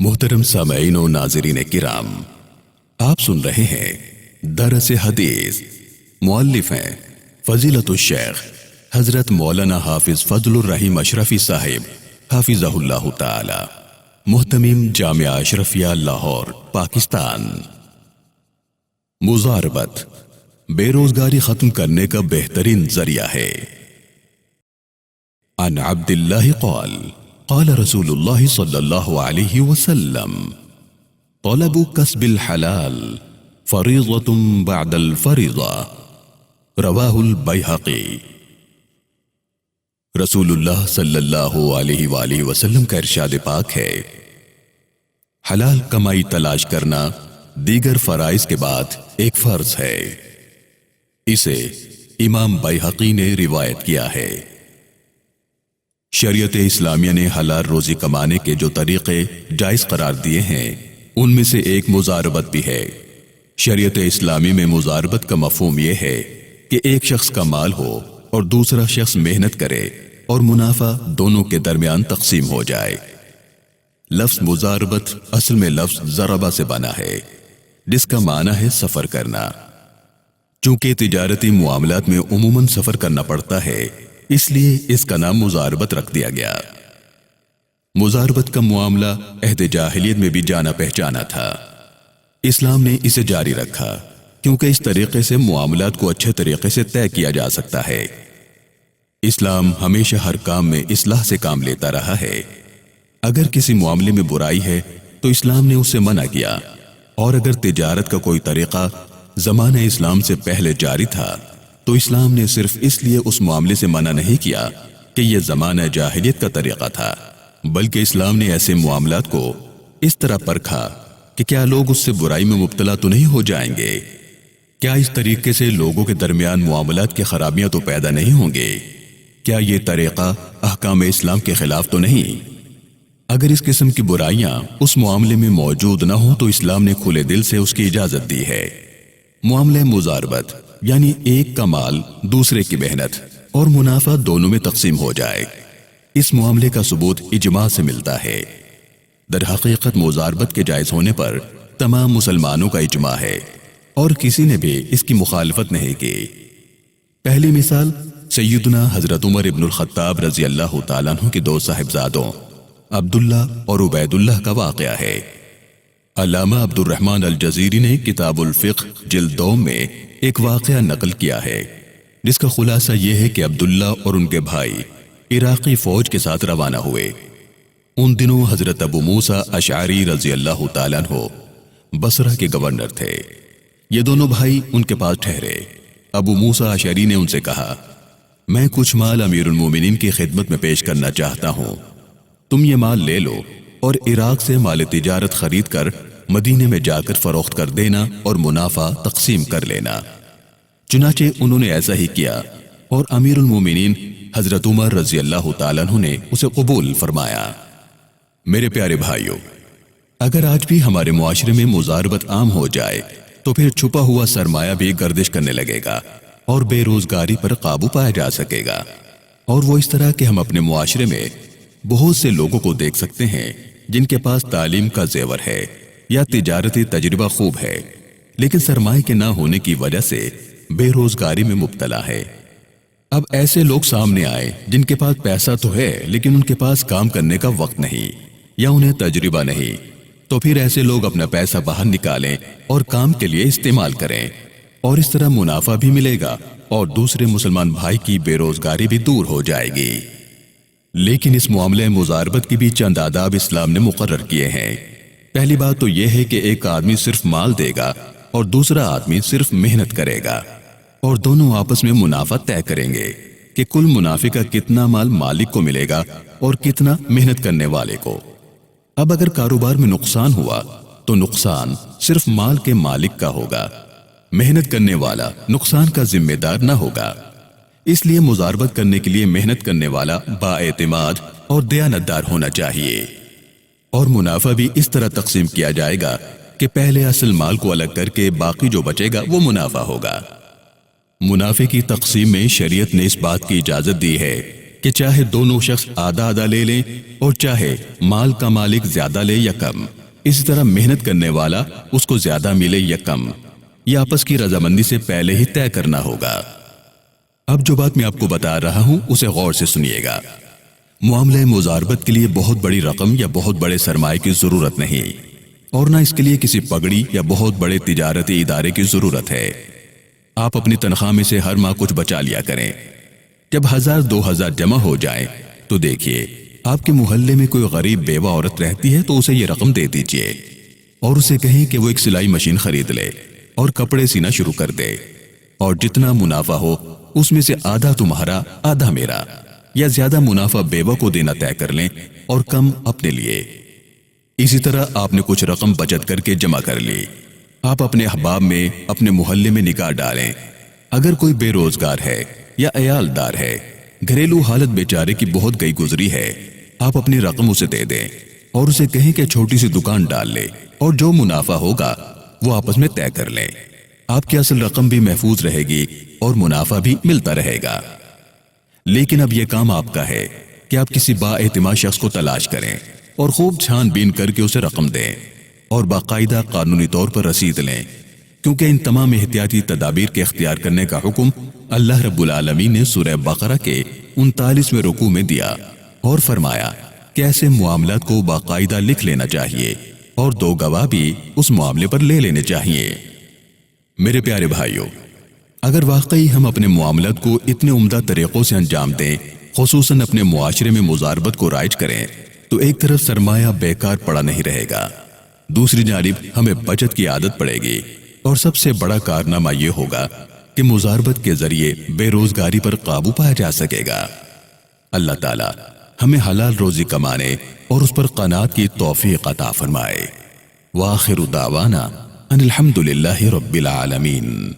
मोहतरम सामईन और नाज़रीन किराम, आप सुन रहे हैं दरस हदीस। मुअल्लिफ हैं फजीलतुल शेख हजरत मौलाना हाफिज फजलुर रहीम अशरफी साहिब हाफिज़हुल्लाह ताला, मुहतमिम जामिया अशरफिया लाहौर पाकिस्तान। मुज़ारबत बेरोजगारी खत्म करने का बेहतरीन जरिया है। अन अब्दिल्लाह क़ाल क़ाल रसूलुल्लाह सल्लल्लाहु अलैहि वसल्लम तलबु कस्बिल हलाल फरीज़तुन बअदल फरीज़ा, रवाहुल बैहक़ी। रसूलुल्लाह सल्लल्लाहु अलैहि वसल्लम का इरशाद पाक है, हलाल कमाई तलाश करना दीगर फराइज के बाद एक फर्ज है। इसे इमाम बैहक़ी ने रिवायत किया है। शरीयत इस्लामिया ने हलाल रोजी कमाने के जो तरीके जायज करार दिए हैं, उनमें से एक मुज़ारबत भी है। शरीयत इस्लामी में मुज़ारबत का मफ़हूम यह है कि एक शख्स का माल हो और दूसरा शख्स मेहनत करे और मुनाफा दोनों के दरमियान तकसीम हो जाए। लफ्ज़ मुज़ारबत असल में लफ्ज़ ज़रबा से बना है, जिसका माना है सफर करना। चूंकि तिजारती मुआमलात में उमूमन सफर करना पड़ता है, इसलिए इसका नाम मुज़ारबत रख दिया गया। मुज़ारबत का मामला अहद जाहिलियत में भी जाना पहचाना था। इस्लाम ने इसे जारी रखा क्योंकि इस तरीके से मुआमलात को अच्छे तरीके से तय किया जा सकता है। इस्लाम हमेशा हर काम में इस्लाह से काम लेता रहा है। अगर किसी मामले में बुराई है तो इस्लाम ने उससे मना किया, और अगर तिजारत का कोई तरीका ज़माने इस्लाम से पहले जारी था तो इस्लाम ने सिर्फ इसलिए उस मामले से मना नहीं किया कि यह ज़माना जाहिलियत का तरीका था, बल्कि इस्लाम ने ऐसे मामलात को इस तरह परखा कि क्या लोग उससे बुराई में मुब्तला तो नहीं हो जाएंगे, क्या इस तरीके से लोगों के दरमियान मामलात की खराबियां तो पैदा नहीं होंगे, क्या यह तरीका अहकाम इस्लाम के खिलाफ तो नहीं। अगर इस किस्म की बुराइयां उस मामले में मौजूद न हो तो इस्लाम ने खुले दिल से उसकी इजाजत दी है। मामले मुज़ारबत यानी एक का माल दूसरे की मेहनत और मुनाफा दोनों में तकसीम हो जाए, इस मामले का सबूत इजमा से मिलता है। दर हकीकत मुज़ारबत के जायज होने पर तमाम मुसलमानों का इजमा है और किसी ने भी इसकी मुखालफत नहीं की। पहली मिसाल सैयदना हजरत उमर इब्नुल खत्ताब रज़ी अल्लाह तआला अन्हु के दो साहिबजादों अब्दुल्ला और उबैदुल्लाह का वाक़या है। अल्लामा अब्दुर्रहमान अल जज़ीरी ने किताबुल फ़िक़्ह जिल्द 2 में एक वाक़या नकल किया है, जिसका खुलासा यह है कि अब्दुल्ला और उनके भाई इराक़ी फौज के साथ रवाना हुए। उन दिनों हजरत अबू मूसा अशअरी रज़ी अल्लाह तआला अन्हु बसरा के गवर्नर थे। ये दोनों भाई उनके पास ठहरे। अबू मूसा अशअरी ने उनसे कहा, मैं कुछ माल अमीरुल मोमिनीन की खिदमत में पेश करना चाहता हूं, तुम ये माल ले लो और इराक से माल तिजारत खरीद कर मदीने में जाकर फरोख्त कर देना और मुनाफा तकसीम कर लेना। चुनाचे उन्होंने ऐसा ही किया और अमीरुल मोमिनीन हजरत उमर रज़ी अल्लाह तआला अन्हु ने उसे कबूल फरमाया। मेरे प्यारे भाइयों, अगर आज भी हमारे मुआशरे में मुज़ारबत आम हो जाए तो फिर छुपा हुआ सरमाया भी गर्दिश करने लगेगा और बेरोजगारी पर काबू पाया जा सकेगा। और वो इस तरह कि हम अपने मुआशरे में बहुत से लोगों को देख सकते हैं जिनके पास तालीम का जेवर है या तिजारती तजुर्बा खूब है, लेकिन सरमाए के ना होने की वजह से बेरोजगारी में मुब्तला है। अब ऐसे लोग सामने आए जिनके पास पैसा तो है लेकिन उनके पास काम करने का वक्त नहीं या उन्हें तजुर्बा नहीं, तो फिर ऐसे लोग अपना पैसा बाहर निकालें और काम के लिए इस्तेमाल करें, और इस तरह मुनाफा भी मिलेगा और दूसरे मुसलमान भाई की बेरोजगारी भी दूर हो जाएगी। लेकिन इस मामले मुज़ारबत की भी चंद आदाब इस्लाम ने मुकर्रर किए हैं। पहली बात तो यह है कि एक आदमी सिर्फ माल देगा और दूसरा आदमी सिर्फ मेहनत करेगा, और दोनों आपस में मुनाफा तय करेंगे कि कुल मुनाफे का कितना माल मालिक को मिलेगा और कितना मेहनत करने वाले को। अब अगर कारोबार में नुकसान हुआ तो नुकसान सिर्फ माल के मालिक का होगा, मेहनत करने वाला नुकसान का जिम्मेदार न होगा। इसलिए मुज़ारबत करने के लिए मेहनत करने वाला बाएतिमाद और दयानतदार होना चाहिए, और मुनाफा भी इस तरह तकसीम किया जाएगा कि पहले असल माल को अलग करके बाकी जो बचेगा वो मुनाफा होगा। मुनाफे की तकसीम में शरीयत ने इस बात की इजाजत दी है کہ چاہے دونوں شخص آدھا آدھا لے لیں اور چاہے مال کا مالک زیادہ لے یا کم، اسی طرح محنت کرنے والا اس کو زیادہ ملے یا کم، یہ آپس کی رضامندی سے پہلے ہی طے کرنا ہوگا۔ اب جو بات میں آپ کو بتا رہا ہوں اسے غور سے سنیے گا۔ معاملہ مضاربت کے لیے بہت بڑی رقم یا بہت بڑے سرمایے کی ضرورت نہیں، اور نہ اس کے لیے کسی پگڑی یا بہت بڑے تجارتی ادارے کی ضرورت ہے۔ آپ اپنی تنخواہ میں سے ہر ماہ کچھ بچا لیا کریں۔ جب 1000-2000 جمع ہو جائیں تو دیکھیے آپ کے محلے میں کوئی غریب بیوہ عورت رہتی ہے تو اسے یہ رقم دے دیجئے اور اسے کہیں کہ وہ ایک سلائی مشین خرید لے اور کپڑے سینا شروع کر دے، اور جتنا منافع ہو اس میں سے آدھا تمہارا آدھا میرا، یا زیادہ منافع بیوہ کو دینا طے کر لیں اور کم اپنے لیے۔ اسی طرح آپ نے کچھ رقم بچت کر کے جمع کر لی۔ آپ اپنے احباب میں اپنے محلے میں نکاح ڈالیں۔ اگر کوئی بے روزگار ہے یا عیال دار ہے، گھریلو حالت بیچارے کی بہت گئی گزری ہے، آپ اپنی رقم اسے دے دیں اور اسے کہیں کہ چھوٹی سی دکان ڈال لے اور جو منافع ہوگا وہ آپس میں طے کر لیں۔ آپ کی اصل رقم بھی محفوظ رہے گی اور منافع بھی ملتا رہے گا۔ لیکن اب یہ کام آپ کا ہے کہ آپ کسی با اعتماد شخص کو تلاش کریں اور خوب چھان بین کر کے اسے رقم دیں اور باقاعدہ قانونی طور پر رسید لیں، کیونکہ ان تمام احتیاطی تدابیر کے اختیار کرنے کا حکم اللہ رب العالمین نے سورہ بقرہ کے 39ویں رکوع میں دیا اور فرمایا کہ ایسے معاملات کو باقاعدہ لکھ لینا چاہیے اور 2 گواہ بھی اس معاملے پر لے لینے چاہیے۔ میرے پیارے بھائیوں، اگر واقعی ہم اپنے معاملات کو اتنے عمدہ طریقوں سے انجام دیں، خصوصاً اپنے معاشرے میں مضاربت کو رائج کریں، تو ایک طرف سرمایہ بیکار پڑا نہیں رہے گا، دوسری جانب ہمیں بچت کی عادت پڑے گی، اور سب سے بڑا کارنامہ یہ ہوگا کہ مضاربت کے ذریعے بے روزگاری پر قابو پایا جا سکے گا۔ اللہ تعالی ہمیں حلال روزی کمانے اور اس پر قناعت کی توفیق عطا فرمائے۔ وآخر دعوانا ان الحمد للہ رب العالمین۔